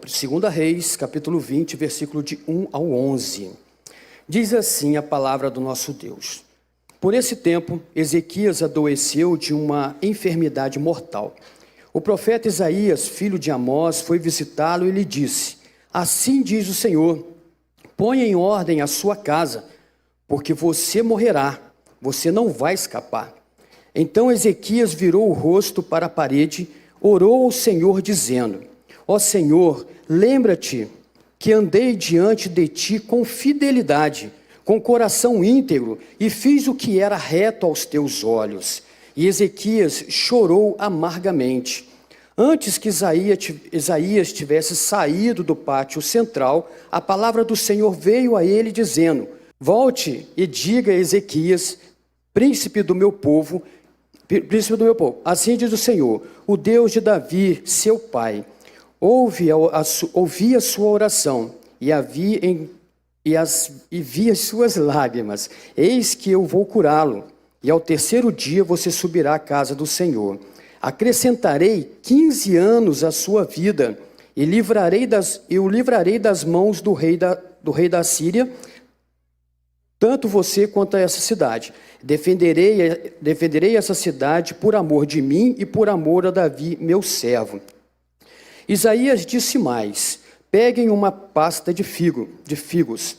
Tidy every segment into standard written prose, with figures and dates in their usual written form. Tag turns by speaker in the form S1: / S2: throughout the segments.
S1: 2 Reis, capítulo 20, versículo de 1 ao 11. Diz assim a palavra do nosso Deus. Por esse tempo, Ezequias adoeceu de uma enfermidade mortal. O profeta Isaías, filho de Amós, foi visitá-lo e lhe disse: assim diz o Senhor, ponha em ordem a sua casa, porque você morrerá, você não vai escapar. Então Ezequias virou o rosto para a parede, orou ao Senhor dizendo: ó Senhor, lembra-te que andei diante de ti com fidelidade, com coração íntegro, e fiz o que era reto aos teus olhos. E Ezequias chorou amargamente. Antes que Isaías tivesse saído do pátio central, a palavra do Senhor veio a ele dizendo: volte e diga a Ezequias, príncipe do meu povo, assim diz o Senhor, o Deus de Davi, seu pai, ouvi a sua oração e vi as suas lágrimas. Eis que eu vou curá-lo, e ao terceiro dia você subirá à casa do Senhor. Acrescentarei 15 anos à sua vida, e o livrarei das mãos do rei da Síria, tanto você quanto a essa cidade. Defenderei essa cidade por amor de mim e por amor a Davi, meu servo. Isaías disse mais: peguem uma pasta de figos.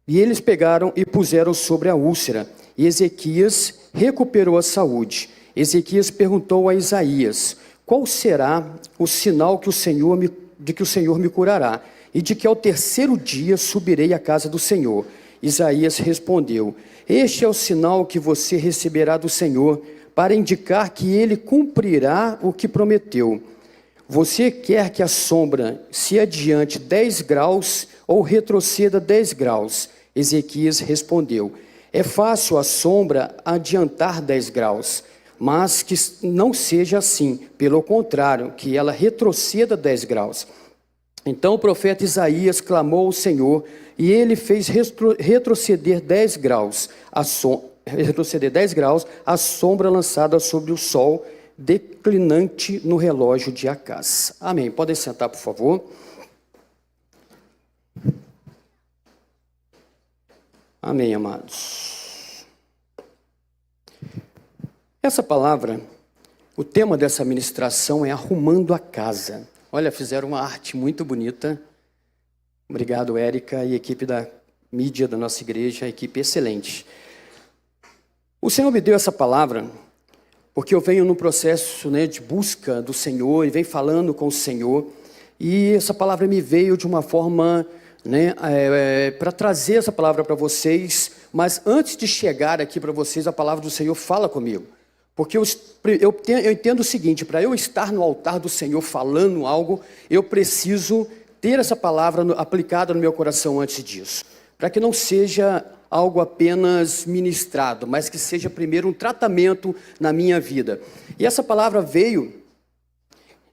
S1: E eles pegaram e puseram sobre a úlcera, e Ezequias recuperou a saúde. Ezequias perguntou a Isaías: qual será o sinal de que o Senhor me curará, e de que ao terceiro dia subirei à casa do Senhor? Isaías respondeu: este é o sinal que você receberá do Senhor, para indicar que ele cumprirá o que prometeu. Você quer que a sombra se adiante 10 graus ou retroceda 10 graus? Ezequias respondeu: é fácil a sombra adiantar 10 graus, mas que não seja assim, pelo contrário, que ela retroceda 10 graus. Então o profeta Isaías clamou ao Senhor, e ele fez retroceder 10 graus a sombra lançada sobre o sol declinante no relógio de Acás. Amém. Podem sentar, por favor. Amém, amados. Essa palavra, o tema dessa ministração é arrumando a casa. Olha, fizeram uma arte muito bonita. Obrigado, Érica e equipe da mídia da nossa igreja, equipe excelente. O Senhor me deu essa palavra porque eu venho num processo, de busca do Senhor e venho falando com o Senhor. E essa palavra me veio de uma forma, para trazer essa palavra para vocês. Mas antes de chegar aqui para vocês, a palavra do Senhor fala comigo. Porque eu entendo o seguinte: para eu estar no altar do Senhor falando algo, eu preciso ter essa palavra aplicada no meu coração antes disso. Para que não seja algo apenas ministrado, mas que seja primeiro um tratamento na minha vida. E essa palavra veio,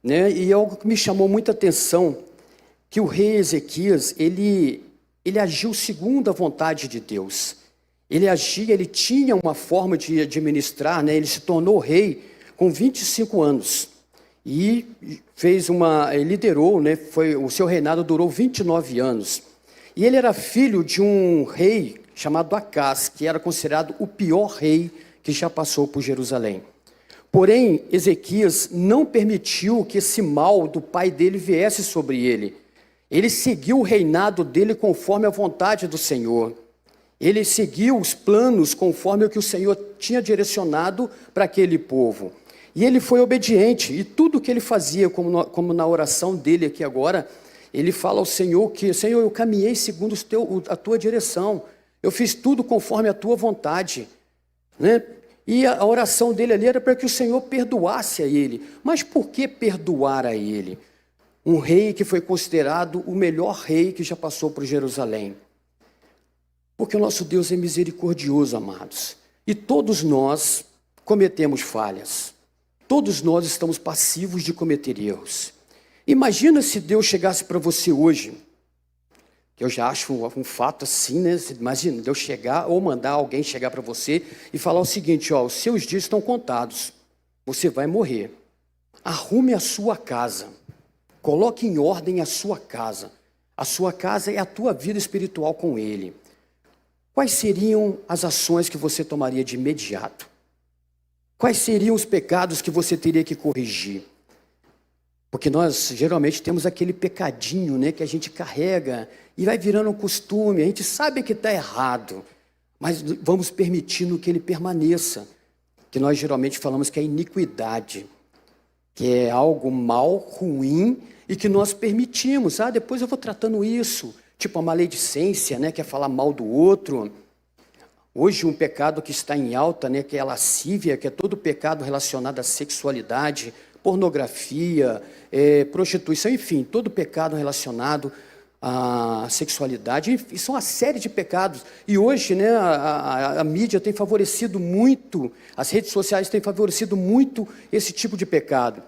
S1: e algo que me chamou muita atenção, que o rei Ezequias, ele agiu segundo a vontade de Deus. Ele tinha uma forma de administrar, ele se tornou rei com 25 anos. E liderou, o seu reinado durou 29 anos. E ele era filho de um rei chamado Acás, que era considerado o pior rei que já passou por Jerusalém. Porém, Ezequias não permitiu que esse mal do pai dele viesse sobre ele. Ele seguiu o reinado dele conforme a vontade do Senhor. Ele seguiu os planos conforme o que o Senhor tinha direcionado para aquele povo. E ele foi obediente, e tudo que ele fazia, como na oração dele aqui agora, ele fala ao Senhor que: Senhor, eu caminhei segundo a tua direção, eu fiz tudo conforme a tua vontade. E a oração dele ali era para que o Senhor perdoasse a ele. Mas por que perdoar a ele? Um rei que foi considerado o melhor rei que já passou por Jerusalém. Porque o nosso Deus é misericordioso, amados. E todos nós cometemos falhas. Todos nós estamos passivos de cometer erros. Imagina se Deus chegasse para você hoje, que eu já acho um fato assim, Imagina Deus chegar ou mandar alguém chegar para você e falar o seguinte: os seus dias estão contados, você vai morrer. Arrume a sua casa. Coloque em ordem a sua casa. A sua casa é a tua vida espiritual com Ele. Quais seriam as ações que você tomaria de imediato? Quais seriam os pecados que você teria que corrigir? Porque nós geralmente temos aquele pecadinho, né, que a gente carrega e vai virando um costume. A gente sabe que está errado, mas vamos permitindo que ele permaneça. Que nós geralmente falamos que é iniquidade, que é algo mal, ruim, e que nós permitimos. Depois eu vou tratando isso. Tipo a maledicência, né, que é falar mal do outro. Hoje um pecado que está em alta, né, que é a lascívia, que é todo pecado relacionado à sexualidade, pornografia, prostituição, enfim, todo pecado relacionado à sexualidade. E são uma série de pecados. E hoje, né, a mídia tem favorecido muito, as redes sociais têm favorecido muito esse tipo de pecado.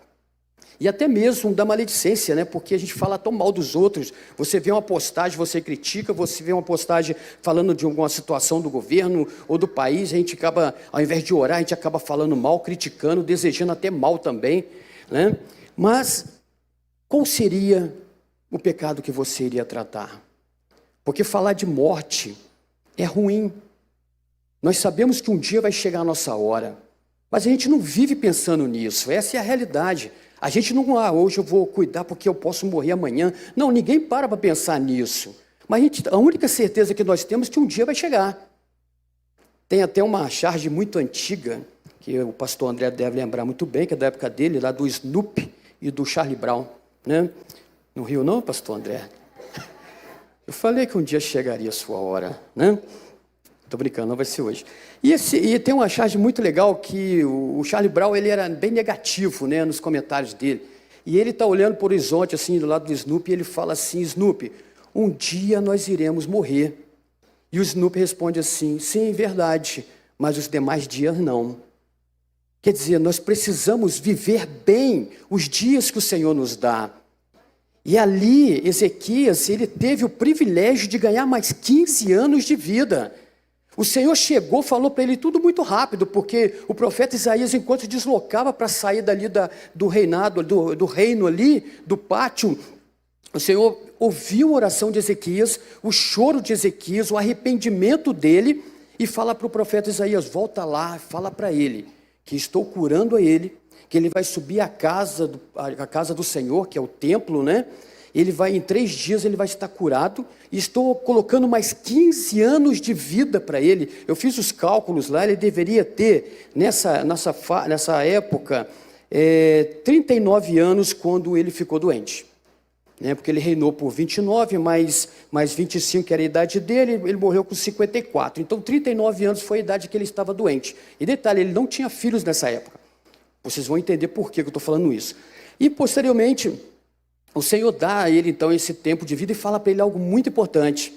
S1: E até mesmo da maledicência, né? Porque a gente fala tão mal dos outros. Você vê uma postagem, você critica, você vê uma postagem falando de alguma situação do governo ou do país, a gente acaba, ao invés de orar, a gente acaba falando mal, criticando, desejando até mal também, né? Mas qual seria o pecado que você iria tratar? Porque falar de morte é ruim. Nós sabemos que um dia vai chegar a nossa hora, mas a gente não vive pensando nisso. Essa é a realidade. A gente não, hoje eu vou cuidar porque eu posso morrer amanhã. Não, ninguém para pensar nisso. Mas a única certeza que nós temos é que um dia vai chegar. Tem até uma charge muito antiga, que o pastor André deve lembrar muito bem, que é da época dele, lá do Snoopy e do Charlie Brown, né? No Rio não, pastor André? Eu falei que um dia chegaria a sua hora, né? Estou brincando, não vai ser hoje. E tem uma charge muito legal que o Charlie Brown, ele era bem negativo, né, nos comentários dele. E ele está olhando para o horizonte, assim, do lado do Snoopy, e ele fala assim: Snoopy, um dia nós iremos morrer. E o Snoopy responde assim: sim, verdade, mas os demais dias não. Quer dizer, nós precisamos viver bem os dias que o Senhor nos dá. E ali, Ezequias, ele teve o privilégio de ganhar mais 15 anos de vida. O Senhor chegou, falou para ele tudo muito rápido, porque o profeta Isaías, enquanto deslocava para sair dali do reinado, do reino ali, do pátio, o Senhor ouviu a oração de Ezequias, o choro de Ezequias, o arrependimento dele, e fala para o profeta Isaías: volta lá, fala para ele que estou curando a ele, que ele vai subir a casa do Senhor, que é o templo, né? Ele vai, em 3 dias, ele vai estar curado, e estou colocando mais 15 anos de vida para ele. Eu fiz os cálculos lá, ele deveria ter, nessa época, 39 anos quando ele ficou doente. Né? Porque ele reinou por 29, mais 25, que era a idade dele, ele morreu com 54. Então, 39 anos foi a idade que ele estava doente. E detalhe, ele não tinha filhos nessa época. Vocês vão entender por que eu estou falando isso. E, posteriormente, o Senhor dá a ele, então, esse tempo de vida e fala para ele algo muito importante,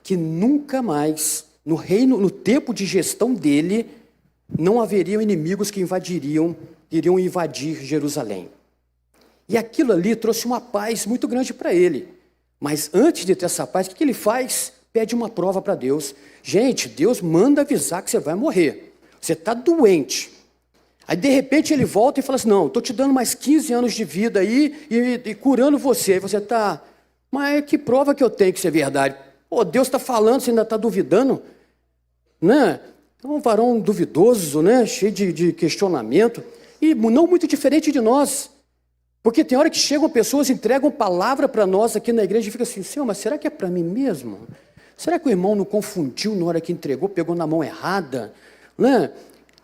S1: que nunca mais, no tempo de gestão dele, não haveriam inimigos que iriam invadir Jerusalém. E aquilo ali trouxe uma paz muito grande para ele. Mas antes de ter essa paz, o que ele faz? Pede uma prova para Deus. Gente, Deus manda avisar que você vai morrer. Você está doente. Aí, de repente, ele volta e fala assim: não, estou te dando mais 15 anos de vida aí e curando você. E você está, mas que prova que eu tenho que isso é verdade? Pô, Deus está falando, você ainda está duvidando? Né? É um varão duvidoso, né? Cheio de questionamento. E não muito diferente de nós. Porque tem hora que chegam pessoas, entregam palavra para nós aqui na igreja e fica assim: Senhor, mas será que é para mim mesmo? Será que o irmão não confundiu na hora que entregou, pegou na mão errada? Né?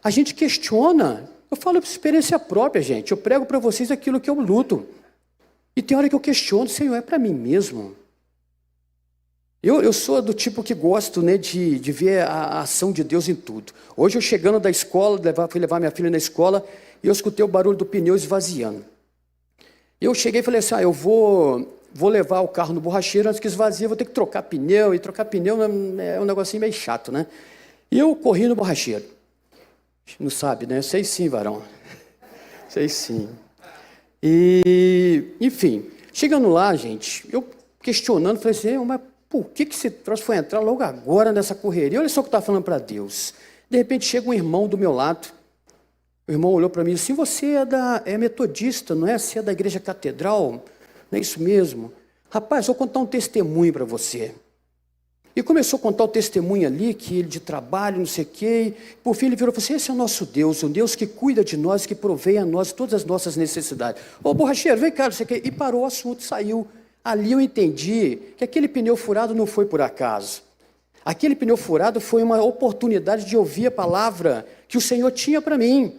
S1: A gente questiona. Eu falo por experiência própria, gente. Eu prego para vocês aquilo que eu luto. E tem hora que eu questiono: Senhor, é para mim mesmo? Eu sou do tipo que gosto, né, de ver a ação de Deus em tudo. Hoje eu chegando da escola, fui levar minha filha na escola, e eu escutei o barulho do pneu esvaziando. Eu cheguei e falei assim: eu vou levar o carro no borracheiro, antes que esvazie, vou ter que trocar pneu, e trocar pneu é um negocinho meio chato, né? E eu corri no borracheiro. Não sabe, né? Eu sei sim, varão. Sei sim. E, enfim, chegando lá, gente, eu questionando, falei assim: mas por que esse troço foi entrar logo agora nessa correria? Olha só o que eu estava falando para Deus. De repente chega um irmão do meu lado. O irmão olhou para mim assim: você é metodista, não é? Você é da igreja catedral? Não é isso mesmo? Rapaz, vou contar um testemunho para você. E começou a contar o testemunho ali, que ele de trabalho, não sei o quê. Por fim, ele virou e falou assim: esse é o nosso Deus, um Deus que cuida de nós, que provém a nós todas as nossas necessidades. Ô, borracheiro, vem cá, não sei o quê. E parou o assunto, saiu. Ali eu entendi que aquele pneu furado não foi por acaso. Aquele pneu furado foi uma oportunidade de ouvir a palavra que o Senhor tinha para mim.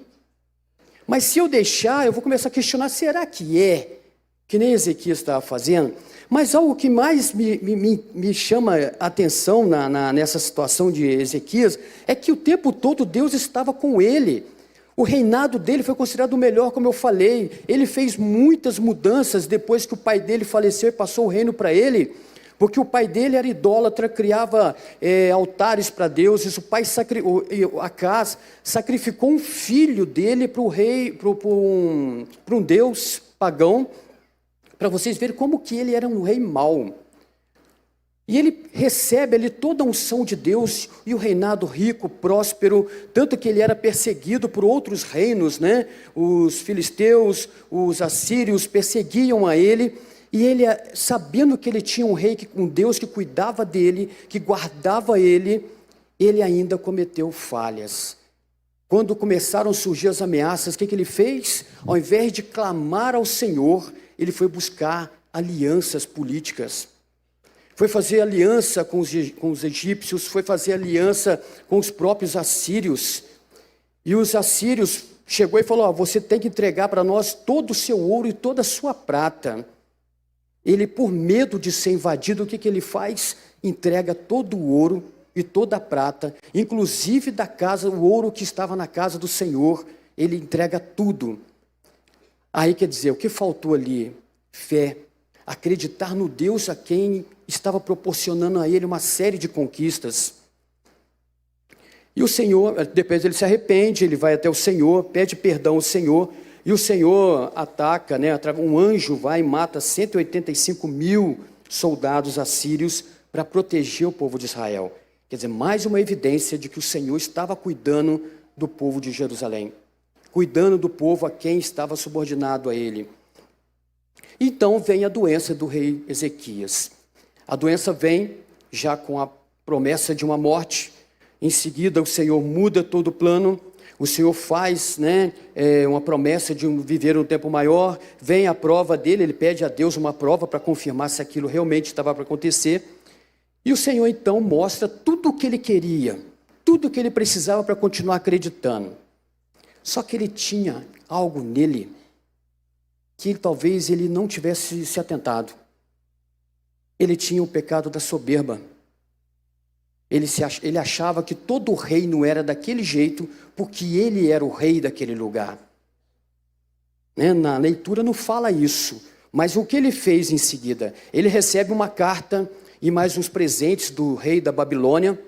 S1: Mas se eu deixar, eu vou começar a questionar, será que é? Que nem Ezequias estava fazendo. Mas algo que mais me chama a atenção nessa situação de Ezequias é que o tempo todo Deus estava com ele. O reinado dele foi considerado o melhor, como eu falei. Ele fez muitas mudanças depois que o pai dele faleceu e passou o reino para ele, porque o pai dele era idólatra, criava altares para deuses. O pai Acaz sacrificou um filho dele para o rei, para um deus pagão, para vocês verem como que ele era um rei mau. E ele recebe ali toda a unção de Deus e o reinado rico, próspero, tanto que ele era perseguido por outros reinos, né? Os filisteus, os assírios perseguiam a ele, e ele, sabendo que ele tinha um rei, um Deus que cuidava dele, que guardava ele ainda cometeu falhas. Quando começaram a surgir as ameaças, o que ele fez? Ao invés de clamar ao Senhor, ele foi buscar alianças políticas. Foi fazer aliança com os egípcios, foi fazer aliança com os próprios assírios. E os assírios chegou e falou: você tem que entregar para nós todo o seu ouro e toda a sua prata. Ele, por medo de ser invadido, o que ele faz? Entrega todo o ouro e toda a prata, inclusive da casa, o ouro que estava na casa do Senhor, ele entrega tudo. Aí quer dizer, o que faltou ali? Fé, acreditar no Deus a quem estava proporcionando a ele uma série de conquistas. E o Senhor, depois ele se arrepende, ele vai até o Senhor, pede perdão ao Senhor, e o Senhor ataca, né? Um anjo vai e mata 185 mil soldados assírios para proteger o povo de Israel. Quer dizer, mais uma evidência de que o Senhor estava cuidando do povo de Jerusalém, cuidando do povo a quem estava subordinado a ele. Então vem a doença do rei Ezequias. A doença vem já com a promessa de uma morte. Em seguida o Senhor muda todo o plano. O Senhor faz, né, uma promessa de viver um tempo maior. Vem a prova dele, ele pede a Deus uma prova para confirmar se aquilo realmente estava para acontecer. E o Senhor então mostra tudo o que ele queria, tudo o que ele precisava para continuar acreditando. Só que ele tinha algo nele que talvez ele não tivesse se atentado. Ele tinha o pecado da soberba. Ele achava que todo o reino era daquele jeito, porque ele era o rei daquele lugar. Né? Na leitura não fala isso, mas o que ele fez em seguida? Ele recebe uma carta e mais uns presentes do rei da Babilônia,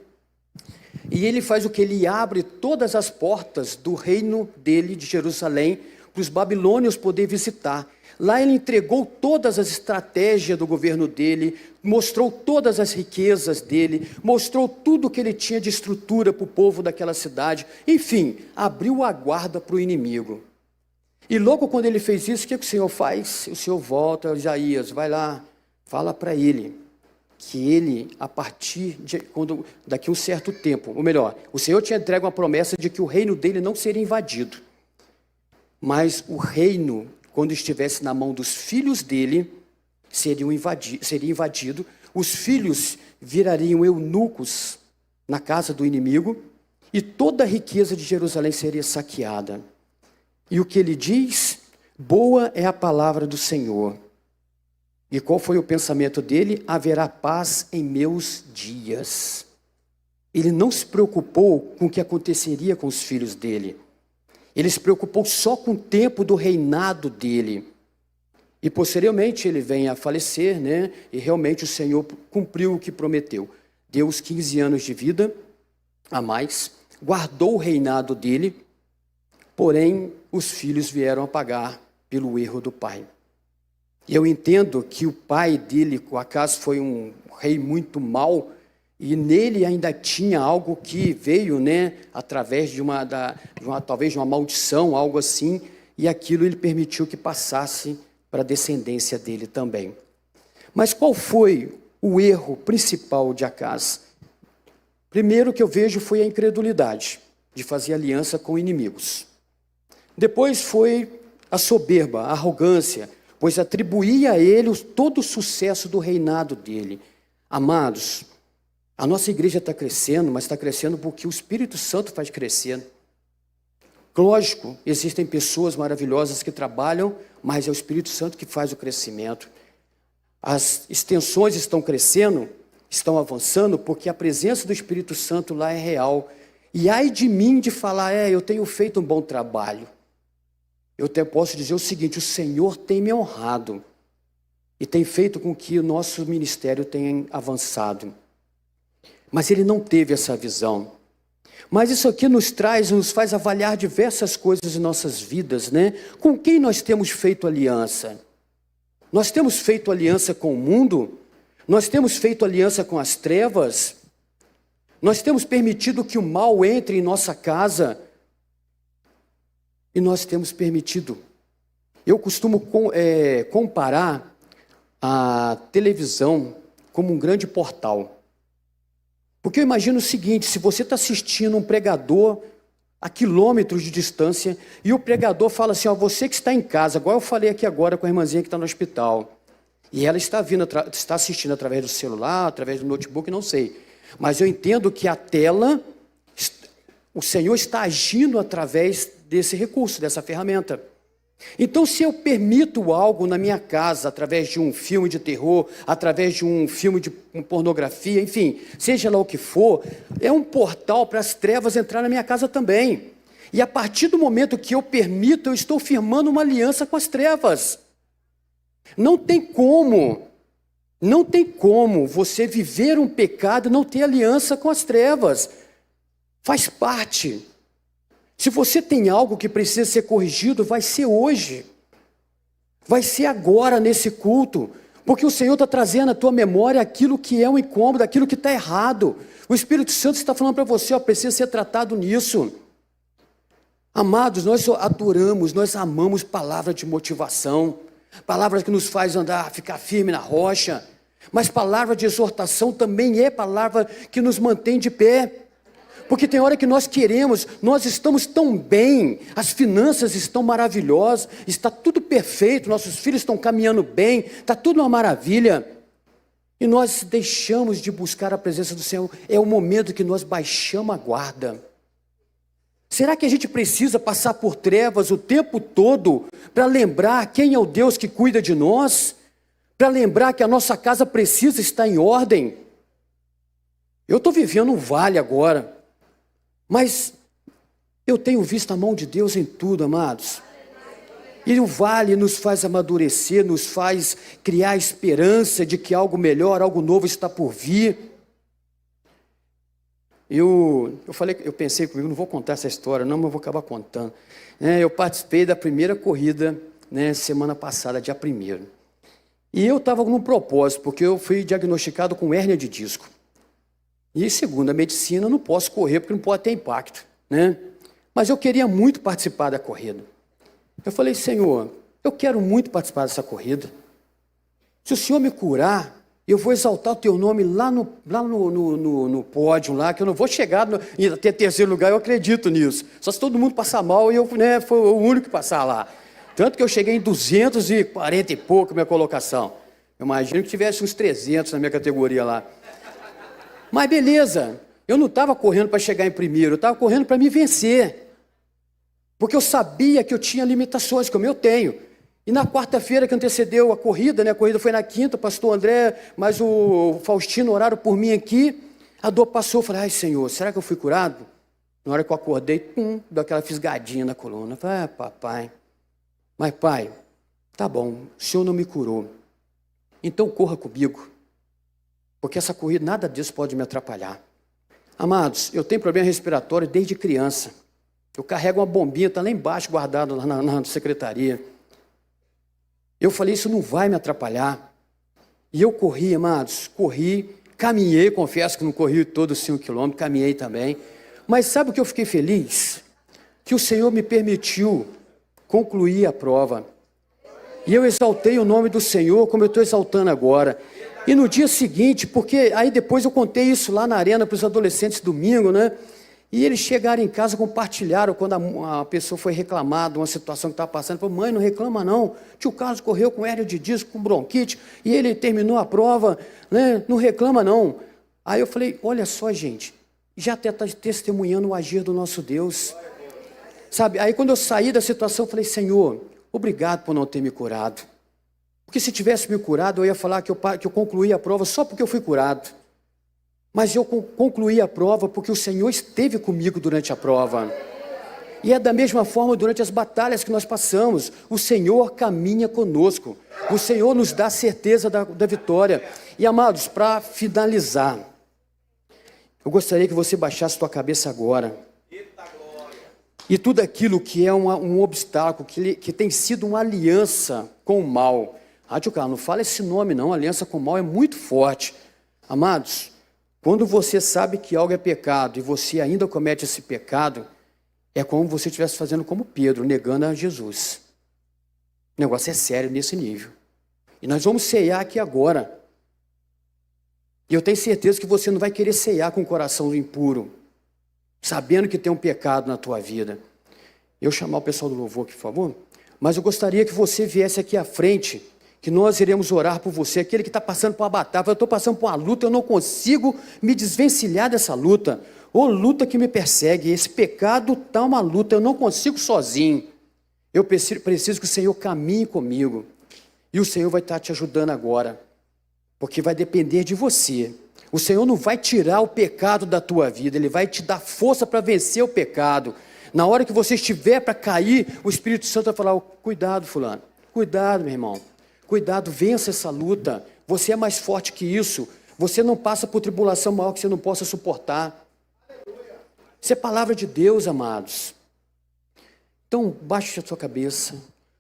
S1: e ele faz o que? Ele abre todas as portas do reino dele, de Jerusalém, para os babilônios poderem visitar. Lá ele entregou todas as estratégias do governo dele, mostrou todas as riquezas dele, mostrou tudo que ele tinha de estrutura para o povo daquela cidade. Enfim, abriu a guarda para o inimigo. E logo quando ele fez isso, o que o Senhor faz? O Senhor volta, Isaías, vai lá, fala para ele que ele, a partir de daqui a um certo tempo, ou melhor, o Senhor tinha entregue uma promessa de que o reino dele não seria invadido. Mas o reino, quando estivesse na mão dos filhos dele, seria invadido. Os filhos virariam eunucos na casa do inimigo e toda a riqueza de Jerusalém seria saqueada. E o que ele diz? Boa é a palavra do Senhor. E qual foi o pensamento dele? Haverá paz em meus dias. Ele não se preocupou com o que aconteceria com os filhos dele. Ele se preocupou só com o tempo do reinado dele. E posteriormente ele vem a falecer, né? E realmente o Senhor cumpriu o que prometeu. Deu os 15 anos de vida a mais, guardou o reinado dele, porém os filhos vieram a pagar pelo erro do pai. E eu entendo que o pai dele, por acaso, foi um rei muito mau, e nele ainda tinha algo que veio, né, através talvez de uma maldição, algo assim, e aquilo ele permitiu que passasse para a descendência dele também. Mas qual foi o erro principal de Acaz? Primeiro que eu vejo foi a incredulidade de fazer aliança com inimigos. Depois foi a soberba, a arrogância, pois atribuía a ele todo o sucesso do reinado dele. Amados, a nossa igreja está crescendo, mas está crescendo porque o Espírito Santo faz crescer. Lógico, existem pessoas maravilhosas que trabalham, mas é o Espírito Santo que faz o crescimento. As extensões estão crescendo, estão avançando, porque a presença do Espírito Santo lá é real. E ai de mim de falar, eu tenho feito um bom trabalho. Eu até posso dizer o seguinte, o Senhor tem me honrado e tem feito com que o nosso ministério tenha avançado. Mas ele não teve essa visão. Mas isso aqui nos faz avaliar diversas coisas em nossas vidas, né? Com quem nós temos feito aliança? Nós temos feito aliança com o mundo? Nós temos feito aliança com as trevas? Nós temos permitido que o mal entre em nossa casa? E nós temos permitido. Eu costumo comparar a televisão como um grande portal. Porque eu imagino o seguinte, se você está assistindo um pregador a quilômetros de distância e o pregador fala assim, você que está em casa, igual eu falei aqui agora com a irmãzinha que está no hospital, e ela está está assistindo através do celular, através do notebook, não sei. Mas eu entendo que a tela, o Senhor está agindo através desse recurso, dessa ferramenta. Então, se eu permito algo na minha casa, através de um filme de terror, através de um filme de pornografia, enfim, seja lá o que for, é um portal para as trevas entrar na minha casa também. E a partir do momento que eu permito, eu estou firmando uma aliança com as trevas. Não tem como você viver um pecado e não ter aliança com as trevas. Faz parte. Se você tem algo que precisa ser corrigido, vai ser hoje. Vai ser agora, nesse culto. Porque o Senhor está trazendo à tua memória aquilo que é um incômodo, aquilo que está errado. O Espírito Santo está falando para você, precisa ser tratado nisso. Amados, nós adoramos, nós amamos palavras de motivação. Palavras que nos faz andar, ficar firme na rocha. Mas palavra de exortação também é palavra que nos mantém de pé. Porque tem hora que nós estamos tão bem, as finanças estão maravilhosas, está tudo perfeito, nossos filhos estão caminhando bem, está tudo uma maravilha. E nós deixamos de buscar a presença do Senhor, é o momento que nós baixamos a guarda. Será que a gente precisa passar por trevas o tempo todo para lembrar quem é o Deus que cuida de nós? Para lembrar que a nossa casa precisa estar em ordem? Eu estou vivendo um vale agora. Mas eu tenho visto a mão de Deus em tudo, amados. E o vale nos faz amadurecer, nos faz criar esperança de que algo melhor, algo novo está por vir. Eu pensei comigo, não vou contar essa história, não, mas vou acabar contando. Eu participei da primeira corrida, semana passada, dia 1º. E eu estava num propósito, porque eu fui diagnosticado com hérnia de disco. E segundo a medicina, eu não posso correr porque não pode ter impacto, Mas eu queria muito participar da corrida. Eu falei, Senhor, eu quero muito participar dessa corrida. Se o Senhor me curar, eu vou exaltar o teu nome lá no pódio, lá, que eu não vou chegar até terceiro lugar, eu acredito nisso. Só se todo mundo passar mal e eu for o único que passar lá. Tanto que eu cheguei em 240 e pouco minha colocação. Eu imagino que tivesse uns 300 na minha categoria lá. Mas beleza, eu não estava correndo para chegar em primeiro, eu estava correndo para me vencer. Porque eu sabia que eu tinha limitações, como eu tenho. E na quarta-feira que antecedeu a corrida foi na quinta, o pastor André, mas o Faustino oraram por mim aqui, a dor passou, eu falei, ai Senhor, será que eu fui curado? Na hora que eu acordei, deu aquela fisgadinha na coluna. Eu falei, papai, mas pai, tá bom, o Senhor não me curou, então corra comigo. Porque essa corrida, nada disso pode me atrapalhar. Amados, eu tenho problema respiratório desde criança. Eu carrego uma bombinha, está lá embaixo, guardado lá na secretaria. Eu falei, isso não vai me atrapalhar. E eu corri, amados, caminhei, confesso que não corri todos os 5 quilômetros, caminhei também. Mas sabe o que eu fiquei feliz? Que o Senhor me permitiu concluir a prova. E eu exaltei o nome do Senhor, como eu estou exaltando agora. E no dia seguinte, porque aí depois eu contei isso lá na arena para os adolescentes domingo, né? E eles chegaram em casa, compartilharam, quando a pessoa foi reclamar de uma situação que estava passando, falou: mãe, não reclama não, tio Carlos correu com hérnia de disco, com bronquite, e ele terminou a prova, né? Não reclama não. Aí eu falei: olha só, gente, já está testemunhando o agir do nosso Deus. Sabe, aí quando eu saí da situação, eu falei: Senhor, obrigado por não ter me curado. Porque se tivesse me curado, eu ia falar que eu concluí a prova só porque eu fui curado. Mas eu concluí a prova porque o Senhor esteve comigo durante a prova. E é da mesma forma durante as batalhas que nós passamos. O Senhor caminha conosco. O Senhor nos dá certeza da vitória. E amados, para finalizar, eu gostaria que você baixasse sua cabeça agora. E tudo aquilo que é um obstáculo, que tem sido uma aliança com o mal. Tio Carlos, não fala esse nome não, aliança com o mal é muito forte. Amados, quando você sabe que algo é pecado e você ainda comete esse pecado, é como se você estivesse fazendo como Pedro, negando a Jesus. O negócio é sério nesse nível. E nós vamos ceiar aqui agora. E eu tenho certeza que você não vai querer ceiar com o coração impuro, sabendo que tem um pecado na tua vida. Eu chamar o pessoal do louvor aqui, por favor. Mas eu gostaria que você viesse aqui à frente, que nós iremos orar por você, aquele que está passando por uma batalha. Eu estou passando por uma luta, eu não consigo me desvencilhar dessa luta. Ô luta que me persegue, esse pecado está uma luta, eu não consigo sozinho. Eu preciso que o Senhor caminhe comigo. E o Senhor vai estar te ajudando agora, porque vai depender de você. O Senhor não vai tirar o pecado da tua vida, Ele vai te dar força para vencer o pecado. Na hora que você estiver para cair, o Espírito Santo vai falar: cuidado, fulano, cuidado, meu irmão. Cuidado, vença essa luta. Você é mais forte que isso. Você não passa por tribulação maior que você não possa suportar. Isso é palavra de Deus, amados. Então, baixe a sua cabeça.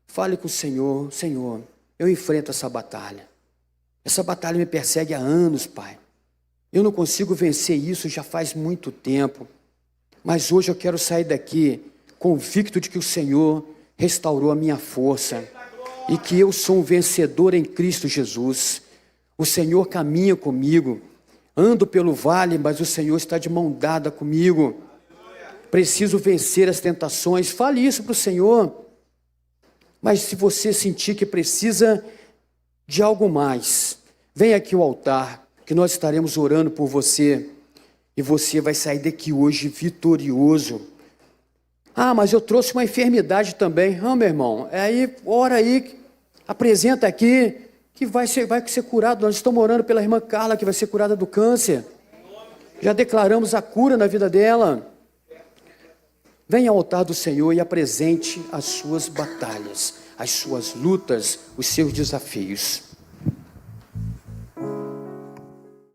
S1: Fale com o Senhor: Senhor, eu enfrento essa batalha. Essa batalha me persegue há anos, Pai. Eu não consigo vencer isso já faz muito tempo. Mas hoje eu quero sair daqui convicto de que o Senhor restaurou a minha força. E que eu sou um vencedor em Cristo Jesus. O Senhor caminha comigo. Ando pelo vale, mas o Senhor está de mão dada comigo. Preciso vencer as tentações. Fale isso para o Senhor. Mas se você sentir que precisa de algo mais, vem aqui ao altar, que nós estaremos orando por você. E você vai sair daqui hoje vitorioso. Mas eu trouxe uma enfermidade também. Meu irmão, aí, ora aí, apresenta aqui, que vai ser curado. Nós estamos orando pela irmã Carla, que vai ser curada do câncer. Já declaramos a cura na vida dela. Venha ao altar do Senhor e apresente as suas batalhas, as suas lutas, os seus desafios.